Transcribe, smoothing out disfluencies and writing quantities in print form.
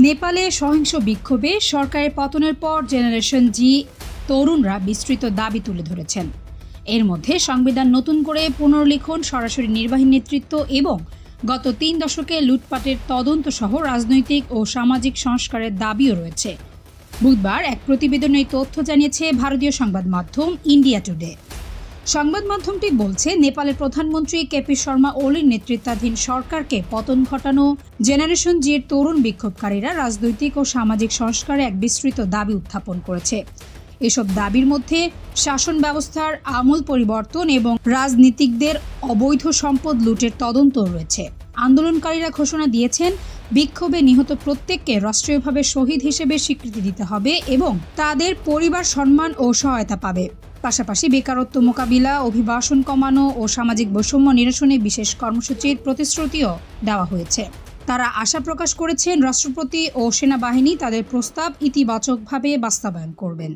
নেপালে সহিংস বিক্ষোভে সরকারের পতনের পর জেনারেশন জি তরুণরা বিস্তৃত দাবি তুলে ধরেছেন। এর মধ্যে সংবিধান নতুন করে পুনর্লিখন, সরাসরি নির্বাহী নেতৃত্ব এবং গত ৩ দশকে লুটপাটের তদন্ত সহ রাজনৈতিক ও সামাজিক সংস্কারের দাবিও রয়েছে। বুধবার এক প্রতিবেদনে এই তথ্য জানিয়েছে ভারতীয় সংবাদ মাধ্যম ইন্ডিয়া টুডে। সংবাদ মাধ্যমটি বলছে, নেপালের প্রধানমন্ত্রী কেপি শর্মা ওলির নেতৃত্বাধীন সরকারকে পতন ঘটানো জেনারেশন জির তরুণ বিক্ষোভকারীরা রাজনৈতিক ও সামাজিক সংস্কারে এক বিস্তৃত দাবি উত্থাপন করেছে। এসব দাবির মধ্যে শাসন ব্যবস্থার আমূল পরিবর্তন এবং রাজনীতিকদের অবৈধ সম্পদ লুটের তদন্ত রয়েছে। আন্দোলনকারীরা ঘোষণা দিয়েছেন, বিক্ষোভে নিহত প্রত্যেককে রাষ্ট্রীয়ভাবে শহীদ হিসেবে স্বীকৃতি দিতে হবে এবং তাদের পরিবার সম্মান ও সহায়তা পাবে। পাশাপাশি বেকারত্ব মোকাবিলা, অভিবাসন কমানো ও সামাজিক বৈষম্য নিরসনে বিশেষ কর্মসূচির প্রতিশ্রুতিও দেওয়া হয়েছে। তারা আশা প্রকাশ করেছেন, রাষ্ট্রপতি ও সেনাবাহিনী তাদের প্রস্তাব ইতিবাচকভাবে বাস্তবায়ন করবেন।